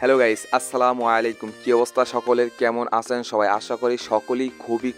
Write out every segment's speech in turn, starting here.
Hello guys, আসসালামু আলাইকুম। কি অবস্থা সকলের? কেমন আছেন সবাই? আশা করি সকলেই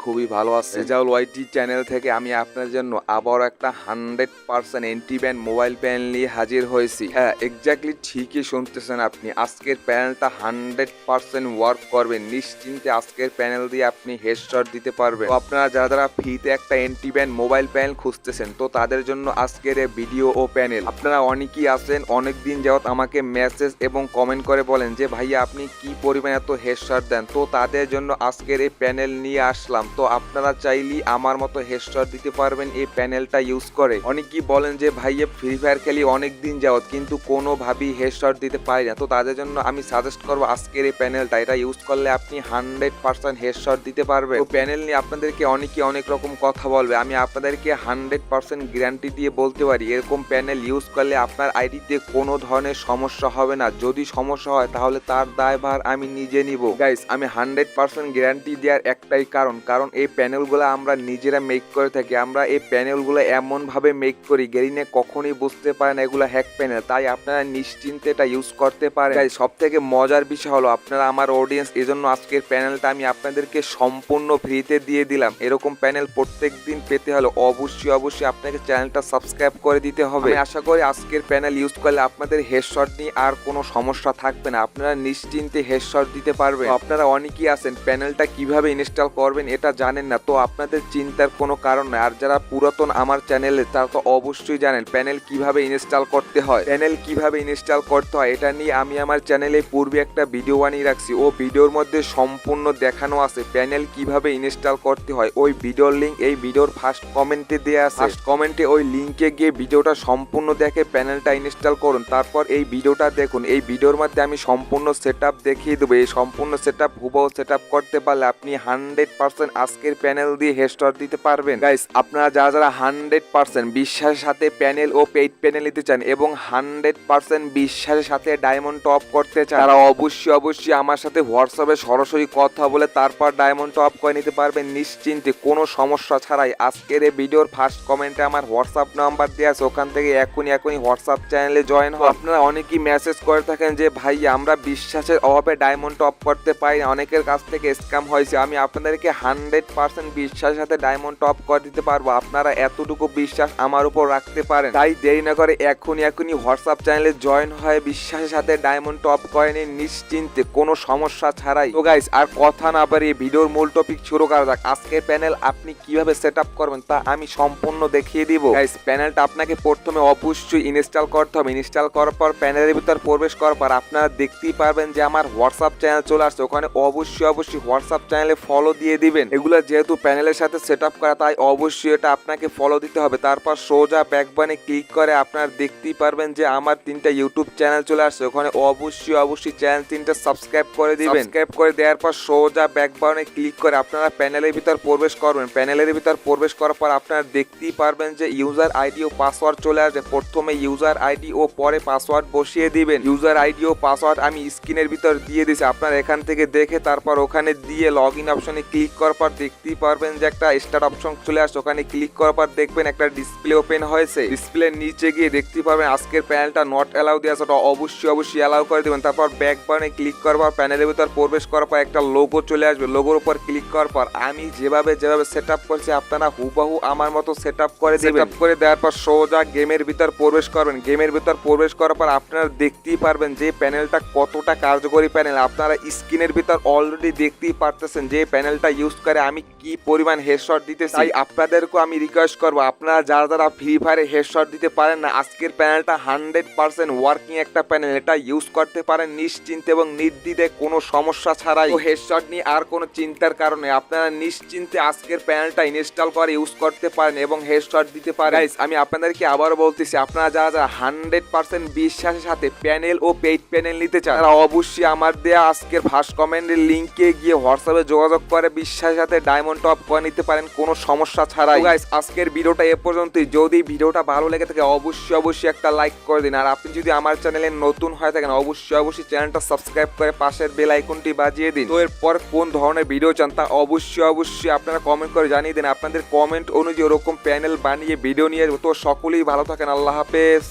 খুবই ভালো আছে। রেজাউল ওয়াইটি চ্যানেল থেকে আমি আপনার জন্য আবারও একটা 100% এন্টি ব্যান্ড মোবাইল প্যানেল নিয়ে হাজির হয়েছি। হ্যাঁ, এক্স্যাক্টলি ঠিকই শুনতেছেন আপনি। আজকের প্যানেলটা 100% ওয়ার্ক করবে। নিশ্চিন্তে আজকের প্যানেল দিয়ে আপনি হেডশট দিতে পারবেন। তো আপনারা যারা ফ্রিতে একটা এন্টি ব্যান্ড মোবাইল প্যানেল খুঁজতেছেন, তো তাদের জন্য আজকের এই ভিডিও ও প্যানেল। আপনারা অনেকেই আছেন অনেকদিন যাবত আমাকে মেসেজ এবং কমেন্ট করে বলেন যে ভাইয়া আপনি কি পরিমাণ এত হেডশট দেন। তো তাদের জন্য আজকের এই প্যানেল নিয়ে আসলাম। তো আপনারা চাইলেই আমার মতো হেডশট দিতে পারবেন এই প্যানেলটা ইউজ করে। অনেকেই বলেন যে ভাইয়া ফ্রি ফায়ার খেলি অনেক দিন যাবত কিন্তু কোনোভাবেই হেডশট দিতে পারি না। তো তাদের জন্য আমি সাজেস্ট করবো আজকের এই প্যানেলটা। এটা ইউজ করলে আপনি 100% হেডশট দিতে পারবেন। তো প্যানেল নিয়ে আপনাদেরকে অনেকে অনেক রকম কথা বলবে, আমি আপনাদেরকে 100% গ্যারান্টি দিয়ে বলতে পারি এরকম প্যানেল ইউজ করলে আপনার আইডিতে কোনো ধরনের সমস্যা হবে না। যদি সমস্যা হয় তাহলে তার দায়ভার আমি নিজে নিব। গাইস, আমি 100% গ্যারান্টি দেওয়ার একটাই কারণ এই প্যানেলগুলো আমরা নিজেরা মেক করে থাকি। আমরা এই প্যানেলগুলো এমন ভাবে মেক করি গেরিনে কখনোই বুঝতে পারে না এগুলো হ্যাক প্যানেল। তাই আপনারা নিশ্চিন্তে এটা ইউজ করতে পারেন। গাইস, সব থেকে মজার বিষয় হলো আপনারা আমার অডিয়েন্স, এজন্য আজকের প্যানেলটা আমি আপনাদেরকে সম্পূর্ণ ফ্রিতে দিয়ে দিলাম। এরকম প্যানেল প্রত্যেক দিন পেতে হলে অবশ্যই আপনাকে চ্যানেলটা সাবস্ক্রাইব করে দিতে হবে। আমি আশা করি আজকের প্যানেল ইউজ করলে আপনাদের হেডশট নিয়ে আর কোনো সমস্যা থাকবে না। আপনারা নিশ্চিন্তে হেডশট দিতে পারবেন। আপনারা অনেকেই আছেন প্যানেলটা কিভাবে ইনস্টল করবেন এটা জানেন না। তো আপনাদের চিন্তার কোনো কারণ নাই। আর যারা পুরাতন আমার চ্যানেলে তারা তো অবশ্যই জানেন প্যানেল কিভাবে ইনস্টল করতে হয়। প্যানেল কিভাবে ইনস্টল করতে হয় এটা নিয়ে আমি আমার চ্যানেলে পূর্বে একটা ভিডিও বানিয়ে রাখছি। ও ভিডিওর মধ্যে সম্পূর্ণ দেখানো আছে প্যানেল কিভাবে ইনস্টল করতে হয়। ওই ভিডিওর লিঙ্ক এই ভিডিওর ফার্স্ট কমেন্টে দেওয়া আছে। ফার্স্ট কমেন্টে ওই লিঙ্কে গিয়ে ভিডিওটা সম্পূর্ণ দেখে প্যানেলটা ইনস্টল করুন। তারপর এই ভিডিওটা দেখুন। এই ভিডিওর মধ্যে আমি সম্পূর্ণ সেটআপ দেখিয়ে দেবো। এই সম্পূর্ণ সেটআপ হুবহু সেটআপ করতে পারলে আপনি 100% আজকের প্যানেল দিয়ে হেডশট দিতে পারবেন। গাইস, আপনারা যারা 100% বিশ্বাসের সাথে প্যানেল ও পেইড প্যানেল নিতে চান এবং 100% বিশ্বাসের সাথে ডায়মন্ড টপ করতে চান, তারা অবশ্যই আমার সাথে হোয়াটসঅ্যাপে সরাসরি কথা বলে তারপর ডায়মন্ড টপ করে নিতে পারবেন নিশ্চিন্তে কোনো সমস্যা ছাড়াই। আজকের এই ভিডিওর ফার্স্ট কমেন্টে আমার হোয়াটসঅ্যাপ নাম্বার দেওয়া আছে, ওখান থেকে এখনই হোয়াটসঅ্যাপ চ্যানেলে জয়েন হন। আপনারা অনেকেই মেসেজ করে থাকেন যে ভাই আমরা বিশ্বাসের অভাবে ডায়মন্ড টপ করতে পারি না, অনেকের কাছ থেকে স্ক্যাম হয়েছে। আমি আপনাদেরকে 100% বিশ্বাসের সাথে ডায়মন্ড টপ করে দিতে পারবো। আপনারা এতটুকু বিশ্বাস আমার উপর রাখতে পারেন। তাই দেরি না করে এখনই হোয়াটসঅ্যাপ চ্যানেলে জয়েন হয়ে বিশ্বাসের সাথে ডায়মন্ড টপ করে নিন নিশ্চিন্তে কোনো সমস্যা ছাড়াই। তো গাইস, আর কথা না বাড়িয়ে ভিডিওর মূল টপিক শুরু করা যাক। আজকের প্যানেল আপনি কিভাবে সেট আপ করবেন তা আমি সম্পূর্ণ দেখিয়ে দিব। গাইস, প্যানেলটা আপনাকে প্রথমে অবশ্যই ইনস্টল করতে হবে। ইনস্টল করার পর প্যানেলের ভিতর প্রবেশ করার পর আপনারা দেখতেই পারবেন যে আমার হোয়াটসঅ্যাপ চ্যানেল চলে আসছে। ওখানে অবশ্যই হোয়াটসঅ্যাপ চ্যানেলে ফলো দিয়ে দিবেন। এগুলো যেহেতু প্যানেলের সাথে সেট আপ করা তাই অবশ্যই এটা আপনাকে ফলো দিতে হবে। তারপর সোজা ব্যাক বাটনে ক্লিক করে আপনারা দেখতেই পারবেন যে আমার 3টা ইউটিউব চ্যানেল চলে আসছে। ওখানে অবশ্যই চ্যানেল 3টা সাবস্ক্রাইব করে দিবেন। সাবস্ক্রাইব করে দেওয়ার পর সোজা ব্যাক বাটনে ক্লিক করে আপনারা প্যানেলের ভিতর প্রবেশ করবেন। প্যানেলের ভিতর প্রবেশ করার পর আপনারা দেখতেই পারবেন যে ইউজার আইডি ও পাসওয়ার্ড চলে আসবে। প্রথমে ইউজার আইডি ও পরে পাসওয়ার্ড বসিয়ে দিবেন। ইউজার আইডি ও পাসওয়ার্ড আমি স্ক্রিনের ভিতর দিয়ে দিছি, আপনারা এখান থেকে দেখে তারপর ওখানে দিয়ে লগ ইন অপশনে ক্লিক করার পর দেখতেই পারবেন যে একটা স্টার্ট অপশন চলে আসছে। ওখানে ক্লিক করার পর দেখবেন একটা ডিসপ্লে ওপেন হয়েছে। ডিসপ্লের নিচে গিয়ে দেখতেই পারবেন আজকের প্যানেলটা নট অ্যালাউ দেওয়া আছে, ওটা অবশ্যই অ্যালাউ করে দেবেন। তারপর ব্যাক বাটনে ক্লিক করার পর প্যানেলের ভিতর প্রবেশ করার পর একটা লোগো চলে আসবে। লোগোর উপর ক্লিক করার পর আমি যেভাবে সেট আপ করছি আপনারা হুবহু আমার মতো সেট আপ করে দেবেন। সেট আপ করে দেওয়ার পর সোজা গেমের ভিতর প্রবেশ করবেন। গেমের ভিতর প্রবেশ করার পর আপনারা দেখতেই পারবেন যে প্যানেলটা কতটা কার্যকরী প্যানেল। আপনারা স্ক্রিনের ভিতর অলরেডি দেখতেই পারতেছেন যে প্যানেলটা ইউজ করে আমি কি পরিমাণ হেডশট দিতেছি। তাই আপনাদেরকে আমি রিকোয়েস্ট করবো আপনারা যারা ফ্রি ফায়ারে হেডশট দিতে পারেন না, আজকের প্যানেলটা 100% ওয়ার্কিং একটা প্যানেল। এটা ইউজ করতে পারেন নিশ্চিন্তে এবং নির্দ্বিধে কোনো সমস্যা ছাড়াই। হেডশট নিয়ে আর কোনো চিন্তার কারণে আপনারা নিশ্চিন্তে আজকের প্যানেলটা ইনস্টল করে ইউজ করতে পারেন এবং হেডশট দিতে পারেন। আমি আপনাদেরকে আবারও বলতেছি আপনারা যারা 100% বিশ্বাসের সাথে প্যানেল ও পেইড প্যানেল নিতে চান তারা অবশ্যই আমার দেয়া আজকের ফার্স্ট কমেন্টের লিঙ্কে গিয়ে হোয়াটসঅ্যাপে যোগাযোগ করে বিশ্বাসের সাথে ডায়মন্ড টপ করে নিতে পারেন কোনো সমস্যা ছাড়াই। গাইস, আজকের ভিডিওটা এ পর্যন্তই। যদি ভিডিওটা ভালো লেগে থাকে অবশ্যই একটা লাইক করে দিন। আর আপনি যদি আমার চ্যানেলে নতুন হয়ে থাকেন অবশ্যই চ্যানেলটা সাবস্ক্রাইব করে পাশের বেল আইকনটি বাজিয়ে দিন। তো এরপর কোন ধরনের ভিডিও চান তা অবশ্যই আপনারা কমেন্ট করে জানিয়ে দিন। আপনাদের কমেন্ট অনুযায়ী ওরকম প্যানেল বানিয়ে ভিডিও নিয়ে তো সকলেই ভালো থাকেন। আল্লাহ হাফেজ।